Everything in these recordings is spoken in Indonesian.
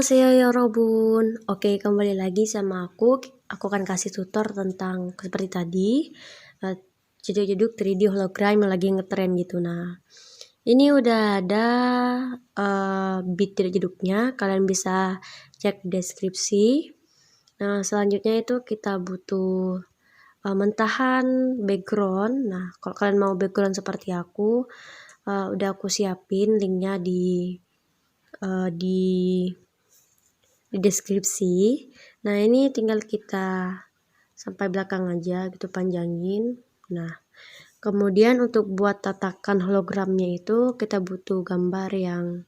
Annyeonghaseyo ya Robun. Oke, kembali lagi sama aku. Aku akan kasih tutor tentang seperti tadi. Jeduk-jeduk 3D hologram yang lagi ngetren gitu. Nah, ini udah ada bit jeduk-jeduknya. Kalian bisa cek deskripsi. Nah, selanjutnya itu kita butuh mentahan background. Nah, kalau kalian mau background seperti aku, udah aku siapin linknya di deskripsi. Nah, ini tinggal kita sampai belakang aja gitu, panjangin. Nah, kemudian untuk buat tatakan hologramnya itu kita butuh gambar yang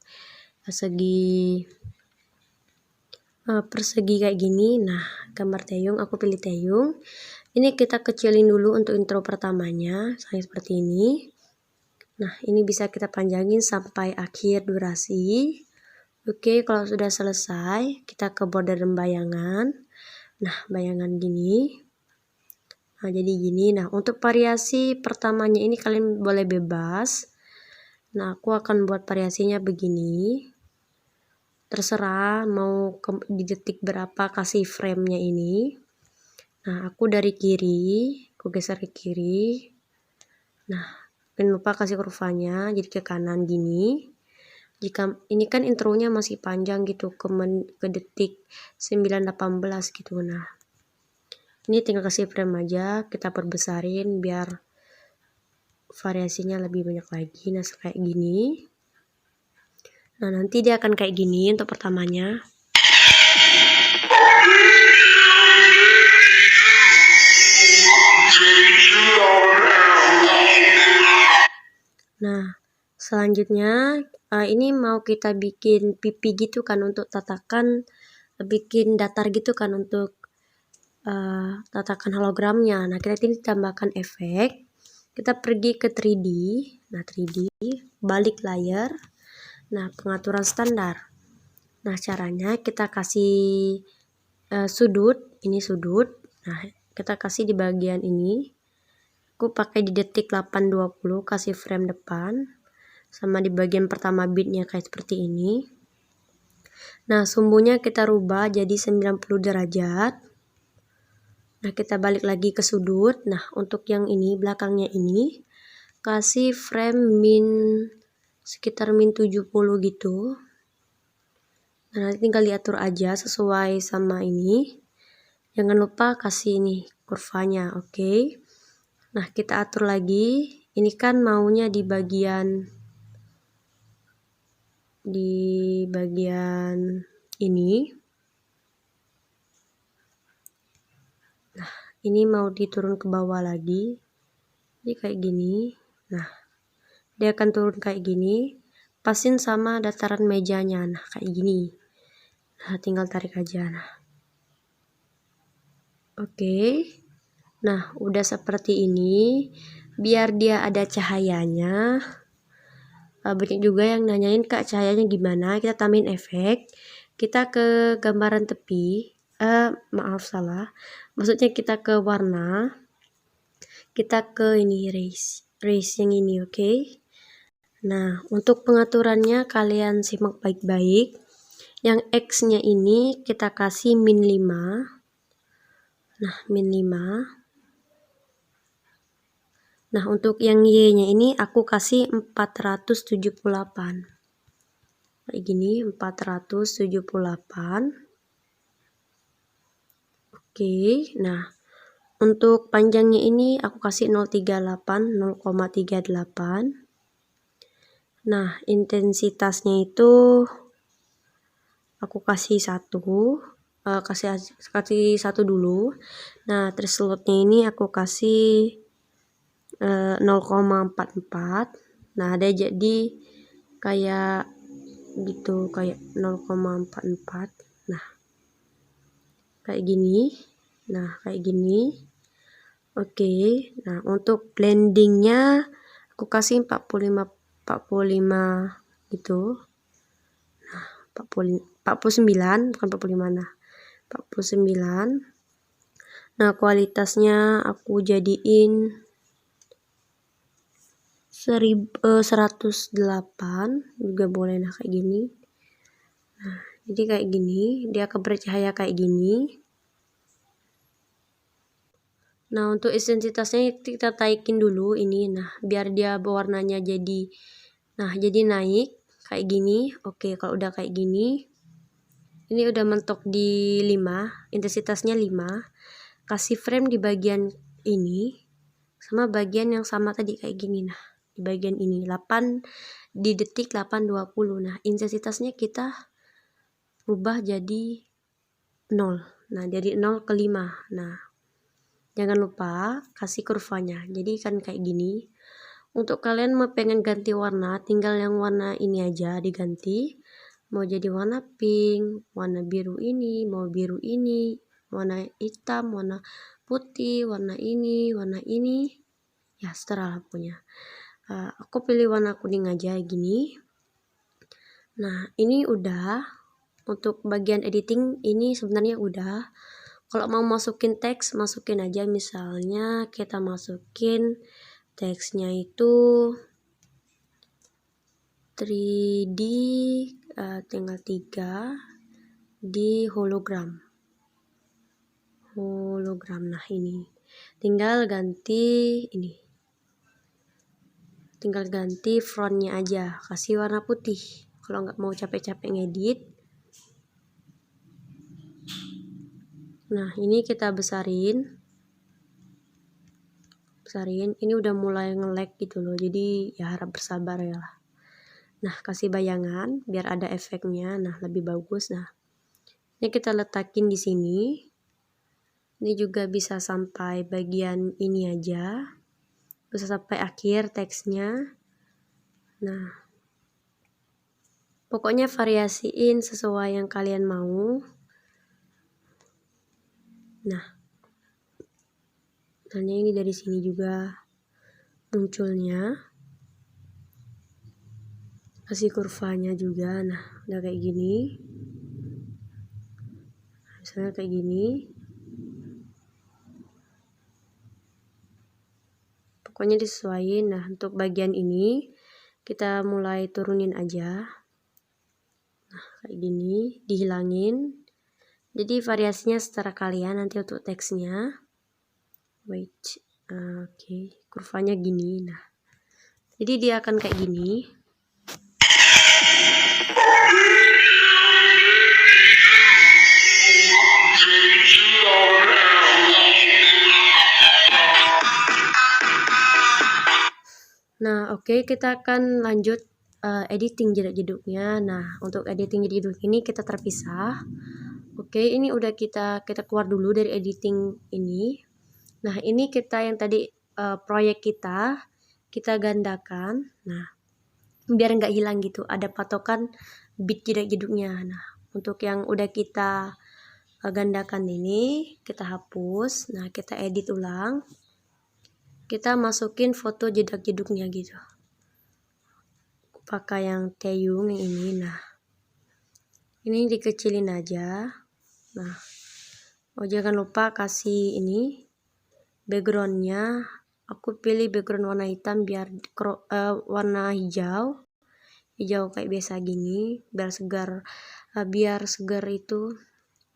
persegi kayak gini. Nah, gambar Taeyong, aku pilih Taeyong. Ini kita kecilin dulu untuk intro pertamanya, seperti ini. Nah, ini bisa kita panjangin sampai akhir durasi. Oke, kalau sudah selesai, kita ke border dan bayangan. Nah, bayangan gini. Nah, jadi gini. Nah, untuk variasi pertamanya ini kalian boleh bebas. Nah, aku akan buat variasinya begini. Terserah mau di detik berapa kasih frame-nya ini. Nah, aku dari kiri, aku geser ke kiri. Nah, jangan lupa kasih kurvanya, jadi ke kanan gini. Jika ini kan intronya masih panjang gitu ke detik 9:18 gitu. Nah, ini tinggal kasih frame aja, kita perbesarin biar variasinya lebih banyak lagi. Nah, kayak gini. Nah, nanti dia akan kayak gini untuk pertamanya. Nah, selanjutnya ini mau kita bikin pipi gitu kan untuk tatakan, bikin datar gitu kan untuk tatakan hologramnya. Nah, kita ini tambahkan efek. Kita pergi ke 3D. Nah, 3D, balik layar. Nah, pengaturan standar. Nah, caranya kita kasih sudut, ini sudut. Nah, kita kasih di bagian ini. Aku pakai di detik 8:20, kasih frame depan. Sama di bagian pertama bitnya kayak seperti ini. Nah, sumbunya kita rubah jadi 90 derajat. Nah, kita balik lagi ke sudut. Nah, untuk yang ini, belakangnya ini, kasih frame sekitar min 70 gitu. Nah, nanti tinggal diatur aja sesuai sama ini. Jangan lupa kasih ini kurvanya, oke. Nah, kita atur lagi. Ini kan maunya di bagian ini. Nah, ini mau diturun ke bawah lagi. Jadi kayak gini. Nah, dia akan turun kayak gini. Pasin sama dataran mejanya. Nah, kayak gini. Nah, tinggal tarik aja. Nah, oke. Nah, udah seperti ini. Biar dia ada cahayanya. Banyak juga yang nanyain, Kak, cahayanya gimana? Kita tambahin efek. Kita ke gambaran tepi. Maaf salah. Maksudnya kita ke warna. Kita ke ini race yang ini, oke? Nah, untuk pengaturannya kalian simak baik-baik. Yang X-nya ini kita kasih min 5. Nah, min 5. Nah, untuk yang Y-nya ini aku kasih 478. Kayak gini, 478. Oke, nah untuk panjangnya ini aku kasih 0,38. Nah, intensitasnya itu aku kasih 1. Kasih 1 dulu. Nah, terus slotnya ini aku kasih 0,44. Nah, ada jadi kayak gitu, kayak 0,44. Nah, kayak gini. Nah, kayak gini. Oke. Nah, untuk blendingnya aku kasih 45 gitu. Nah, 49 bukan 45. Nah, 49. Nah, kualitasnya aku jadiin 108 juga boleh. Nah, kayak gini. Nah, Jadi kayak gini, dia akan bercahaya kayak gini. Nah, untuk intensitasnya kita taikin dulu ini, nah biar dia warnanya jadi naik kayak gini. Oke, kalau udah kayak gini, ini udah mentok di 5, intensitasnya 5. Kasih frame di bagian ini sama bagian yang sama tadi kayak gini. Nah, di bagian ini 8 di detik 8.20. Nah, intensitasnya kita rubah jadi 0. Nah, dari 0 ke 5. Nah, jangan lupa kasih kurvanya. Jadi kan kayak gini. Untuk kalian mau pengen ganti warna, tinggal yang warna ini aja diganti. Mau jadi warna pink, warna biru ini, mau biru ini, warna hitam, warna putih, warna ini, ya seterah punya. Aku pilih warna kuning aja gini. Nah, ini udah. Untuk bagian editing ini sebenarnya udah. Kalau mau masukin teks, masukin aja. Misalnya kita masukin teksnya itu 3D tinggal 3 di hologram. Nah, ini tinggal ganti ini. Tinggal ganti frontnya aja, kasih warna putih. Kalau nggak mau capek-capek ngedit. Nah, ini kita besarin. Ini udah mulai nge-lag gitu loh, jadi ya harap bersabar ya lah. Nah, kasih bayangan biar ada efeknya. Nah, lebih bagus. Nah, ini kita letakin di sini. Ini juga bisa sampai bagian ini aja, bisa sampai akhir teksnya. Nah, pokoknya variasiin sesuai yang kalian mau. Nah, misalnya ini dari sini juga munculnya, kasih kurvanya juga. Nah, udah kayak gini. Misalnya kayak gini. Pokoknya disesuaikan. Nah, untuk bagian ini kita mulai turunin aja. Nah, kayak gini, dihilangin. Jadi variasinya secara kalian nanti untuk teksnya. Oke, kurvanya gini. Nah, jadi dia akan kayak gini. Nah, oke, kita akan lanjut editing jeduk-jeduknya. Nah, untuk editing jeduk ini kita terpisah. Oke, ini udah kita keluar dulu dari editing ini. Nah, ini kita yang tadi proyek kita gandakan. Nah, biar nggak hilang gitu, ada patokan bit jeduk-jeduknya. Nah, untuk yang udah kita gandakan ini kita hapus. Nah, kita edit ulang. Kita masukin foto jedak-jeduknya gitu. Pakai yang Taeyong yang ini. Nah, ini dikecilin aja. Nah, jangan lupa kasih ini backgroundnya. Aku pilih background warna hitam biar warna hijau kayak biasa gini, biar segar itu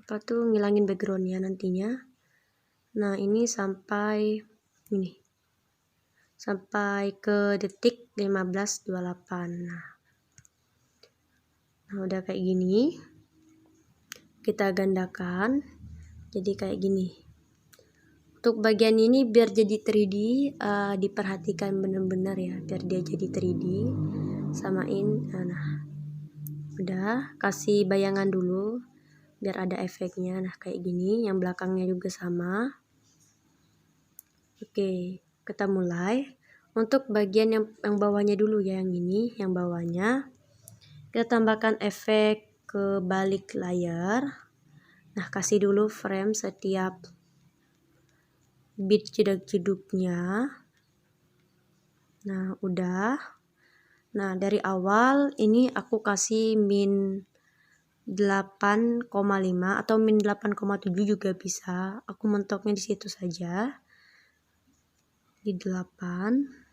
apa tuh ngilangin backgroundnya nantinya. Nah, ini sampai ke detik 15.28. Nah, udah kayak gini. Kita gandakan jadi kayak gini. Untuk bagian ini biar jadi 3D, diperhatikan bener-bener ya, biar dia jadi 3D. Samain. Nah, udah kasih bayangan dulu biar ada efeknya. Nah, kayak gini. Yang belakangnya juga sama. Oke, kita mulai. Untuk bagian yang bawahnya dulu ya, yang ini, yang bawahnya kita tambahkan efek ke balik layar. Nah, kasih dulu frame setiap bit jeduk-jeduknya. Nah, udah. Nah, dari awal ini aku kasih min 8,5 atau min 8,7 juga bisa. Aku mentoknya di situ saja. Di 8.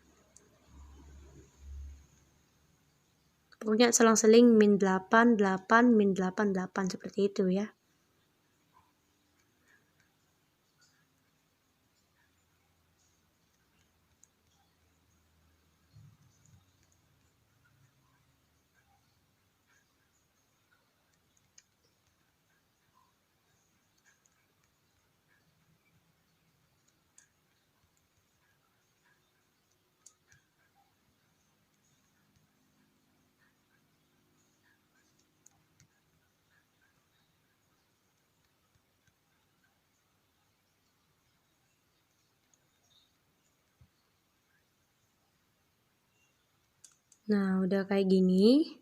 Pokoknya selang-seling min 8, 8, min 8, 8 seperti itu ya. Nah, udah kayak gini.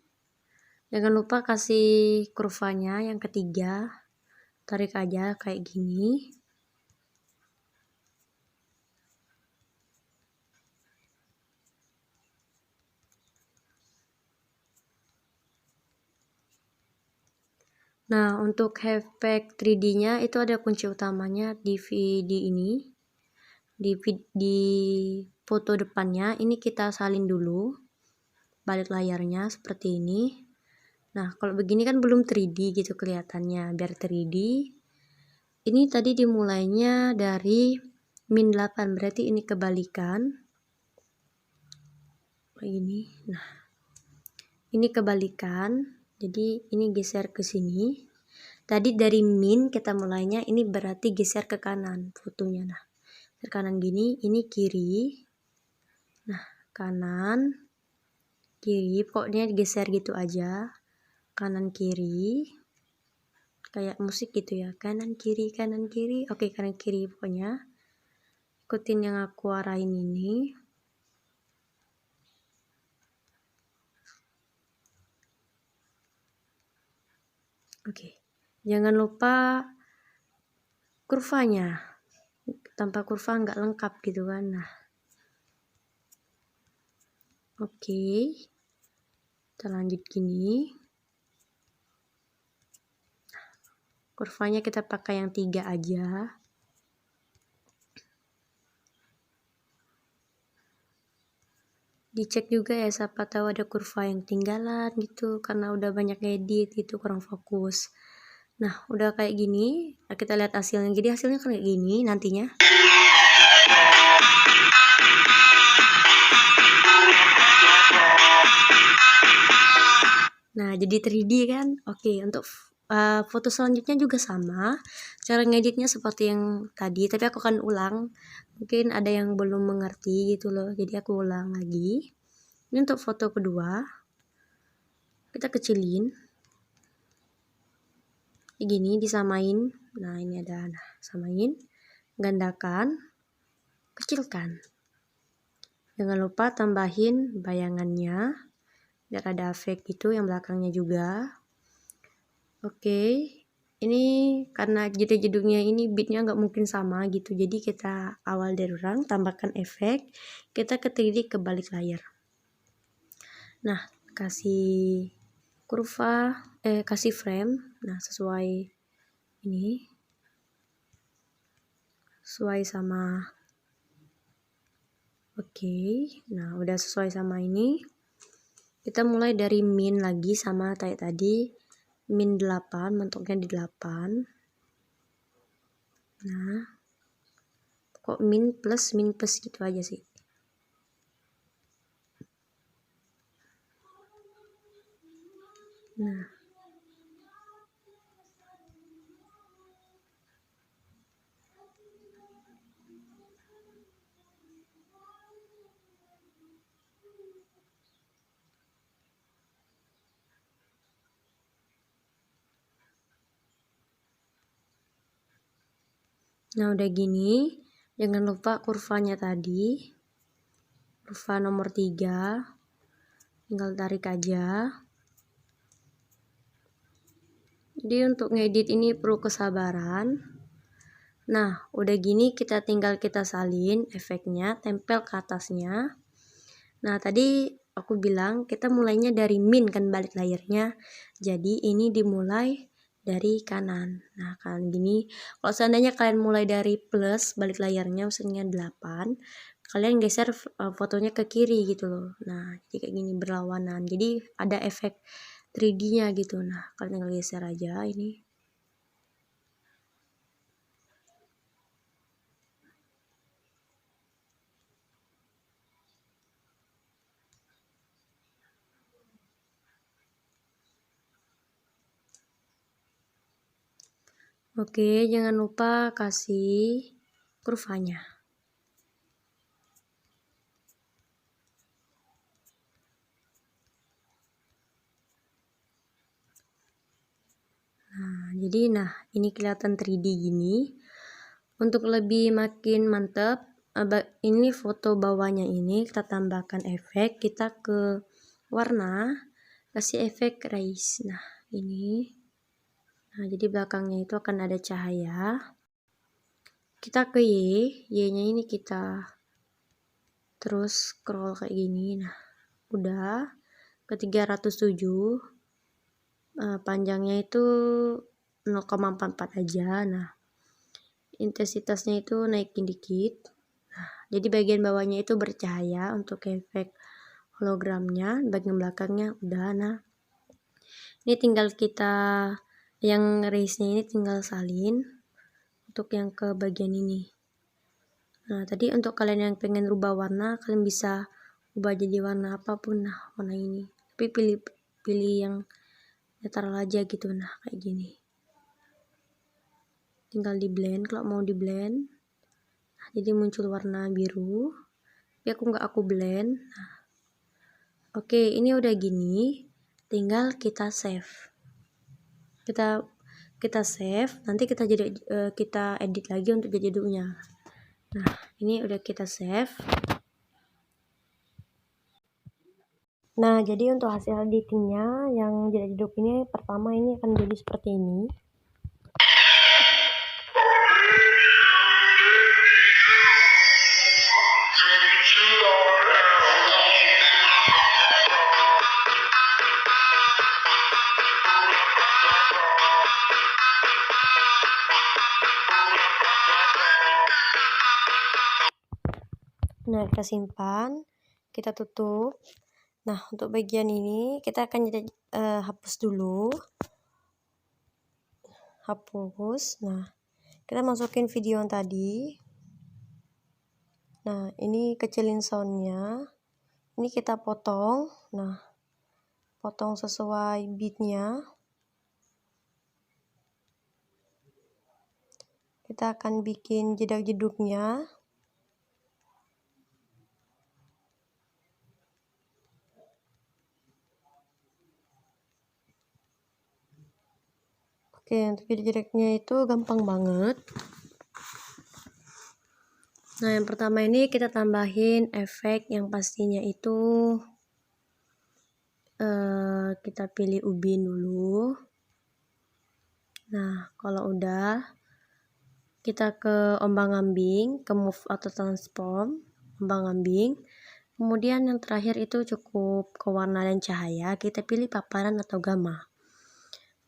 Jangan lupa kasih kurvanya yang ketiga. Tarik aja kayak gini. Nah, untuk efek 3D-nya itu ada kunci utamanya di ini. Di foto depannya ini kita salin dulu balik layarnya seperti ini. Nah, kalau begini kan belum 3D gitu kelihatannya. Biar 3D, ini tadi dimulainya dari min 8, berarti ini kebalikan. Kayak gini. Nah, ini kebalikan. Jadi ini geser ke sini. Tadi dari min kita mulainya, ini berarti geser ke kanan fotonya. Nah, ke kanan gini, ini kiri. Nah, kanan, kiri, pokoknya geser gitu aja. Kanan kiri. Kayak musik gitu ya. Kanan kiri, kanan kiri. Oke, kanan kiri pokoknya. Ikutin yang aku arahin ini. Oke. Jangan lupa kurvanya. Tanpa kurva nggak lengkap gitu kan. Nah, oke. Kita lanjut gini. Kurvanya kita pakai yang 3 aja. Dicek juga ya, siapa tahu ada kurva yang tinggalan gitu karena udah banyak edit gitu, kurang fokus. Nah, udah kayak gini, kita lihat hasilnya. Jadi hasilnya kayak gini nantinya. Nah, jadi 3D kan. Oke, untuk foto selanjutnya juga sama. Cara ngeditnya seperti yang tadi, tapi aku akan ulang. Mungkin ada yang belum mengerti gitu loh. Jadi aku ulang lagi. Ini untuk foto kedua. Kita kecilin. Gini disamain. Nah, ini ada. Nah, samain. Gandakan. Kecilkan. Jangan lupa tambahin bayangannya. Biar ada efek gitu yang belakangnya juga. Oke, ini karena jeduk-jeduknya ini bitnya nggak mungkin sama gitu, jadi kita awal dari orang, tambahkan efek, kita ke 3D ke balik layar. Nah, kasih kurva, kasih frame, nah sesuai ini, sesuai sama, oke, nah udah sesuai sama ini. Kita mulai dari min lagi sama kayak tadi, min 8, mentoknya di 8. Nah, kok min plus gitu aja sih. Nah, udah gini, jangan lupa kurvanya tadi, kurva nomor 3, tinggal tarik aja. Jadi untuk ngedit ini perlu kesabaran. Nah, udah gini kita tinggal kita salin efeknya, tempel ke atasnya. Nah, tadi aku bilang kita mulainya dari min kan balik layarnya. Jadi ini dimulai dari kanan. Nah, kalian gini, kalau seandainya kalian mulai dari plus balik layarnya misalnya 8, kalian geser fotonya ke kiri gitu loh. Nah, jadi kayak gini berlawanan. Jadi ada efek 3D-nya gitu. Nah, kalian tinggal geser aja ini. Oke, jangan lupa kasih kurvanya. Nah, jadi ini kelihatan 3D gini. Untuk lebih makin mantap, ini foto bawahnya ini kita tambahkan efek, kita ke warna, kasih efek rays. Nah, ini. Nah, jadi belakangnya itu akan ada cahaya. Kita ke Y-nya ini kita terus scroll kayak gini. Nah, udah ke 307. Panjangnya itu 0,44 aja. Nah, intensitasnya itu naikin dikit. Nah, jadi bagian bawahnya itu bercahaya untuk efek hologramnya, bagian belakangnya udah. Nah, ini tinggal kita yang race-nya ini tinggal salin untuk yang ke bagian ini. Nah, tadi untuk kalian yang pengen rubah warna, kalian bisa ubah jadi warna apapun. Nah, warna ini. Tapi pilih yang netral aja gitu. Nah, kayak gini. Tinggal di blend kalau mau di blend. Nah, jadi muncul warna biru. Tapi aku blend. Nah, oke, ini udah gini. Tinggal kita save. Kita save. Nanti kita edit lagi untuk jadi judulnya. Nah, ini udah kita save. Nah, jadi untuk hasil editingnya yang jadi jeduk ini, pertama ini akan jadi seperti ini. Nah, kita simpan, kita tutup. Nah, untuk bagian ini kita akan hapus dulu. Hapus. Nah, kita masukin video yang tadi. Nah, ini kecilin soundnya. Ini kita potong. Nah, potong sesuai beatnya. Kita akan bikin jedak-jeduknya. Oke, untuk jedak-jeduknya itu gampang banget. Nah, yang pertama ini kita tambahin efek yang pastinya itu kita pilih ubin dulu. Nah, kalau udah kita ke ombang-ambing, ke move atau transform, ombang-ambing. Kemudian yang terakhir itu cukup ke warna dan cahaya, kita pilih paparan atau gamma.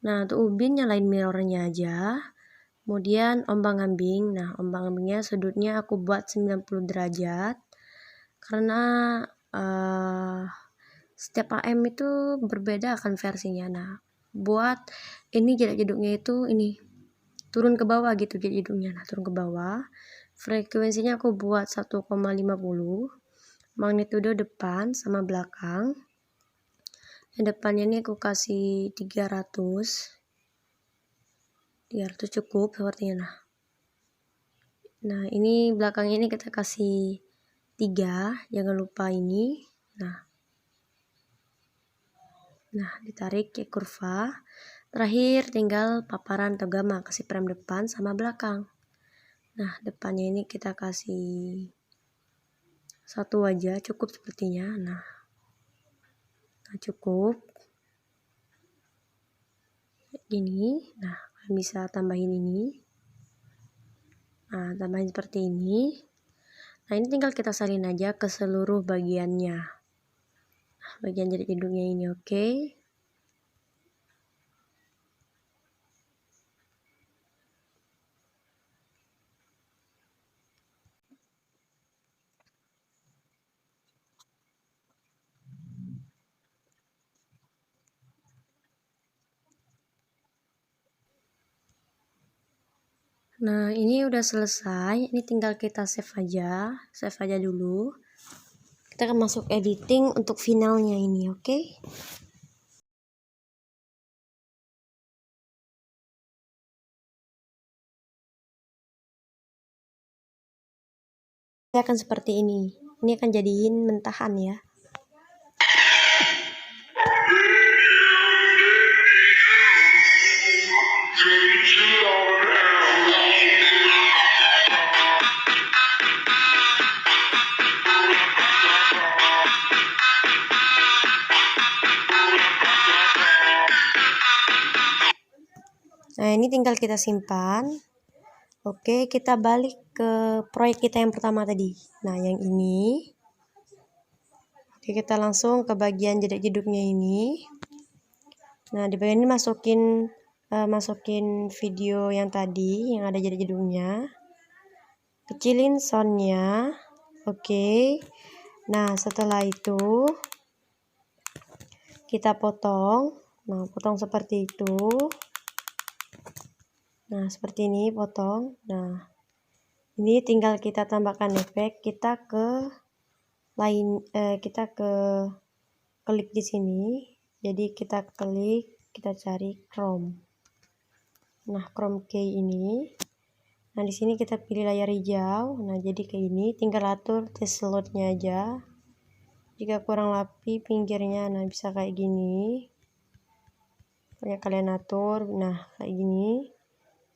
Nah, untuk ubin nyalain mirrornya aja. Kemudian ombang-ambing. Nah, ombang-ambingnya sudutnya aku buat 90 derajat. Karena setiap AM itu berbeda akan versinya. Nah, buat ini jedak-jeduknya itu ini turun ke bawah gitu jedak-jeduknya. Nah, turun ke bawah. Frekuensinya aku buat 1,50. Magnitudo depan sama belakang. Yang depannya ini aku kasih 300 cukup sepertinya. Nah, ini belakangnya ini kita kasih 3, jangan lupa ini. Nah, ditarik ke kurva. Terakhir tinggal paparan atau gamma, kasih frame depan sama belakang. Nah, depannya ini kita kasih 1 aja cukup sepertinya. Nah, cukup gini. Nah, kalian bisa tambahin ini. Nah, tambahin seperti ini. Nah, ini tinggal kita salin aja ke seluruh bagiannya. Nah, bagian jadi hidungnya ini oke. Nah, ini udah selesai. Ini tinggal kita save aja dulu. Kita akan masuk editing untuk finalnya ini, oke? Akan seperti ini. Ini akan jadiin mentahan ya. Nah, ini tinggal kita simpan. Oke, kita balik ke proyek kita yang pertama tadi. Nah, yang ini. Oke, kita langsung ke bagian jeduk-jeduknya ini. Nah, di bagian ini masukin video yang tadi, yang ada jeduk-jeduknya. Kecilin soundnya. Oke. Nah, setelah itu kita potong. Nah, potong seperti itu. Nah, seperti ini potong. Nah, ini tinggal kita tambahkan efek. Kita ke klik di sini. Jadi kita klik, kita cari Chrome. Nah, Chrome key ini. Nah, di sini kita pilih layar hijau. Nah, jadi kayak ini. Tinggal atur test slotnya aja. Jika kurang rapi pinggirnya, nah bisa kayak gini. Pokoknya kalian atur. Nah, kayak gini.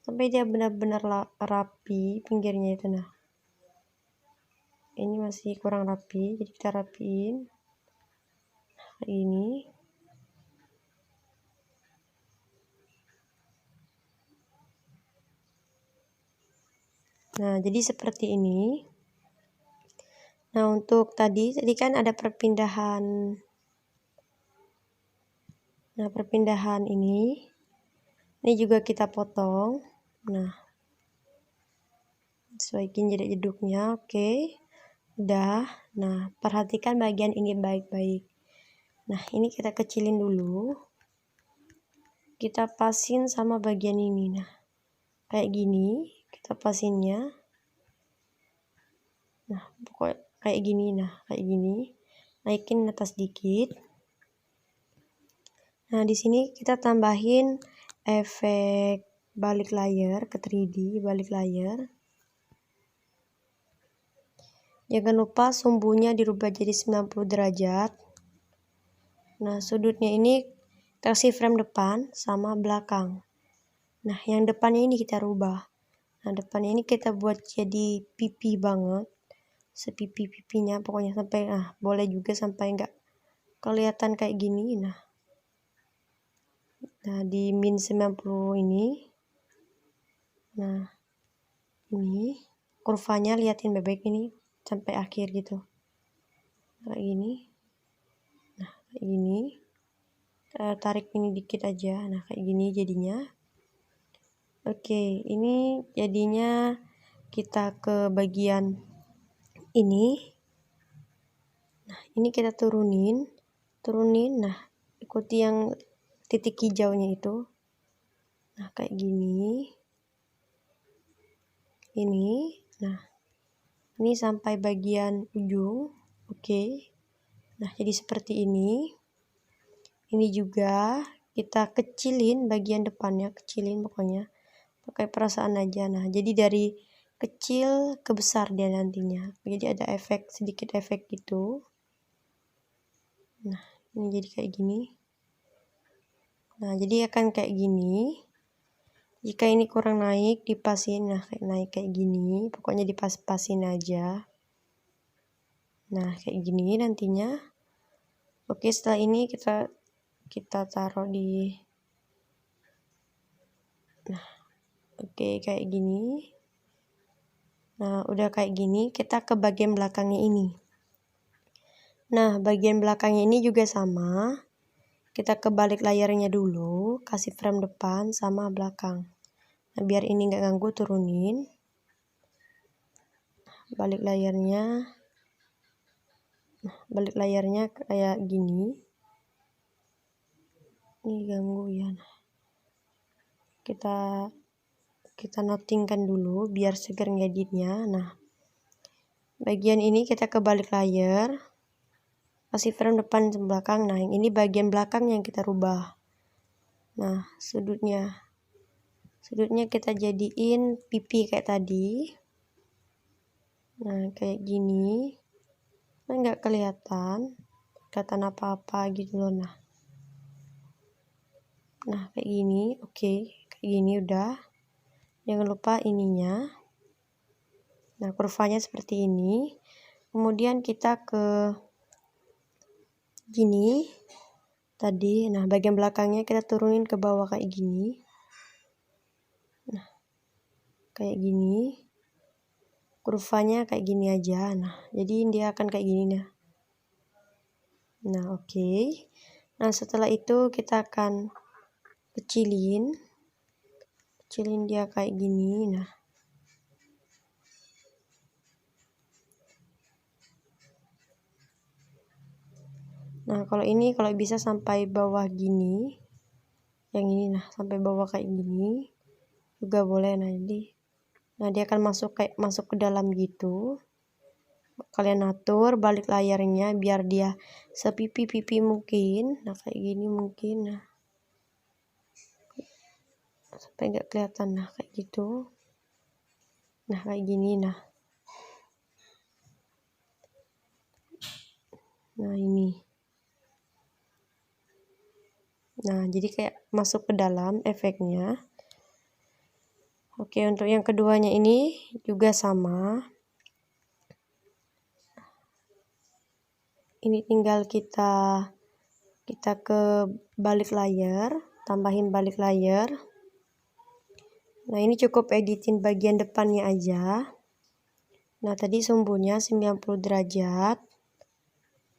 Sampai dia benar-benar rapi pinggirnya itu. Nah, ini masih kurang rapi, jadi kita rapiin. Nah, kayak gini. Nah, jadi seperti ini. Nah, untuk tadi kan ada perpindahan. Nah, perpindahan ini juga kita potong. Nah, sesuaikan jeduk-jeduknya. Oke. Udah. Nah, perhatikan bagian ini baik-baik. Nah, ini kita kecilin dulu. Kita pasin sama bagian ini. Nah, kayak gini. Kita pasinnya. Nah, pokoknya kayak gini. Nah, kayak gini. Naikin atas dikit. Nah, di sini kita tambahin efek balik layar ke 3D, balik layar. Jangan lupa sumbunya dirubah jadi 90 derajat. Nah, sudutnya ini kasih frame depan sama belakang. Nah, yang depannya ini kita rubah. Nah, depannya ini kita buat jadi pipi banget. Sepipi-pipinya pokoknya sampai, boleh juga sampai nggak kelihatan kayak gini. Nah, di min 90 ini. Nah, ini kurvanya liatin bebek ini sampai akhir gitu. Kayak gini. Nah, kayak gini. Tarik ini dikit aja. Nah, kayak gini jadinya. Oke, ini jadinya kita ke bagian ini. Nah, ini kita turunin. Nah, ikuti yang titik hijaunya itu. Nah, kayak gini. Ini. Nah, ini sampai bagian ujung. Oke. Nah, jadi seperti ini. Ini juga kita kecilin bagian depannya, kecilin pokoknya. Pakai perasaan aja. Nah, jadi dari kecil ke besar dia nantinya. Jadi ada efek, sedikit efek gitu. Nah, ini jadi kayak gini. Nah, jadi akan kayak gini. Jika ini kurang naik, dipasin. Nah, naik kayak gini. Pokoknya dipas-pasin aja. Nah, kayak gini nantinya. Oke, setelah ini kita taruh di. Nah, oke, kayak gini. Nah, udah kayak gini, kita ke bagian belakangnya ini. Nah, bagian belakangnya ini juga sama. Kita kebalik layarnya dulu, kasih frame depan sama belakang. Nah, biar ini nggak ganggu, turunin. Balik layarnya. Nah, balik layarnya kayak gini. Ini ganggu ya. Nah, kita kita notingkan dulu biar segar ngeditnya. Nah, bagian ini kita kebalik layar, kasih frame depan dan belakang. Nah, yang ini bagian belakang yang kita rubah. Nah, sudutnya kita jadiin pipi kayak tadi. Nah, kayak gini. Nah, nggak kelihatan apa-apa gitu loh. Nah, kayak gini. Oke, kayak gini udah. Jangan lupa ininya. Nah, kurvanya seperti ini. Kemudian kita ke gini tadi. Nah, bagian belakangnya kita turunin ke bawah kayak gini. Nah, kayak gini. Kurvanya kayak gini aja. Nah, jadi dia akan kayak gini nah. Nah, oke. Nah, setelah itu kita akan kecilin dia kayak gini. Nah, kalau bisa sampai bawah gini. Yang ini nah, sampai bawah kayak gini. Juga boleh. Nah, dia akan masuk ke dalam gitu. Kalian atur balik layarnya biar dia sepipi-pipi mungkin. Nah, kayak gini mungkin. Nah, sampai nggak kelihatan. Nah, kayak gitu. Nah, kayak gini. Nah, ini. Nah, jadi kayak masuk ke dalam efeknya. Oke, untuk yang keduanya ini juga sama. Ini tinggal kita ke balik layar, tambahin balik layar. Nah, ini cukup editin bagian depannya aja. Nah, tadi sumbunya 90 derajat.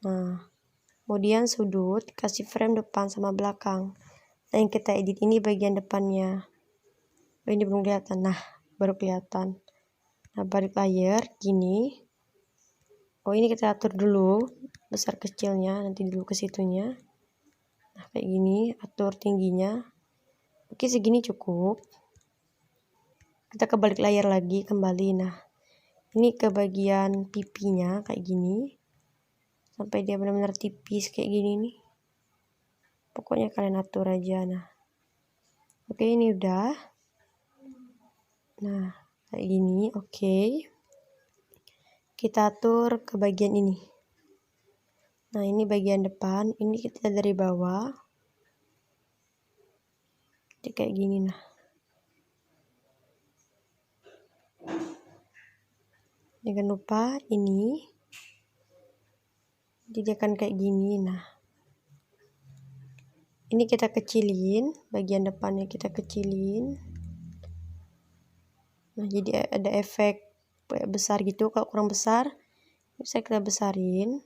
Nah, kemudian sudut, kasih frame depan sama belakang. Nah, yang kita edit ini bagian depannya. Oh, ini belum kelihatan. Nah, baru kelihatan. Nah, balik layar, gini. Oh, ini kita atur dulu besar kecilnya, nanti dulu ke situnya. Nah, kayak gini, atur tingginya. Oke, segini cukup. Kita ke balik layar lagi, kembali. Nah, ini ke bagian pipinya, kayak gini. Sampai dia benar-benar tipis, kayak gini nih. Pokoknya kalian atur aja. Nah, oke, ini udah. Nah, kayak gini, oke. Kita atur ke bagian ini. Nah, ini bagian depan, ini kita dari bawah. Jadi kayak gini nah. Jangan lupa ini. Jadi dia akan kayak gini nah. Ini kita kecilin, bagian depannya kita kecilin. Nah, jadi ada efek besar gitu. Kalau kurang besar, bisa kita besarin.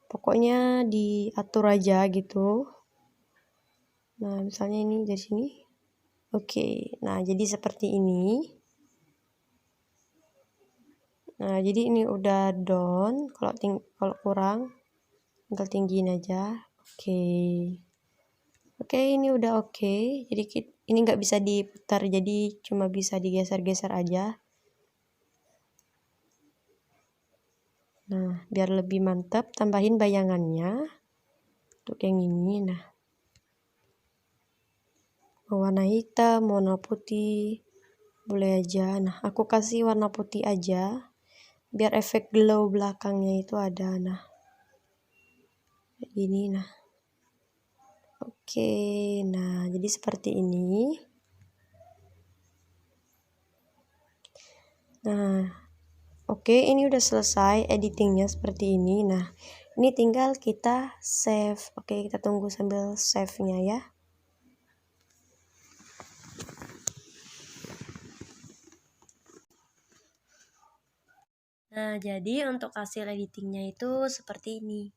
Pokoknya diatur aja gitu. Nah, misalnya ini dari sini. Oke, nah jadi seperti ini. Nah, jadi ini udah down. Kalau kurang, tinggal tinggiin aja. Oke, ini udah oke. Jadi ini nggak bisa diputar, jadi cuma bisa digeser-geser aja. Nah, biar lebih mantap, tambahin bayangannya untuk yang ini. Nah, mau warna hitam, warna putih, boleh aja. Nah, aku kasih warna putih aja, biar efek glow belakangnya itu ada. Nah, kayak gini. Nah, oke. Nah, jadi seperti ini. Nah, oke, ini udah selesai editingnya seperti ini. Nah, ini tinggal kita save. Oke, kita tunggu sambil save-nya ya. Nah, jadi untuk hasil editingnya itu seperti ini.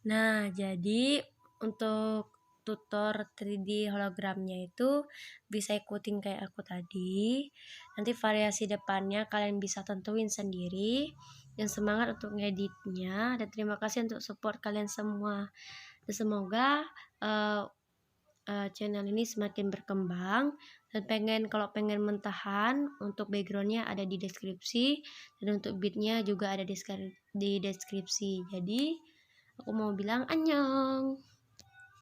Nah, jadi untuk tutor 3D hologramnya itu bisa ikutin kayak aku tadi. Nanti variasi depannya kalian bisa tentuin sendiri. Dan semangat untuk ngeditnya. Dan terima kasih untuk support kalian semua. Dan semoga channel ini semakin berkembang. Dan kalau pengen mentahan, untuk backgroundnya ada di deskripsi. Dan untuk beatnya juga ada di deskripsi. Jadi aku mau bilang annyeong.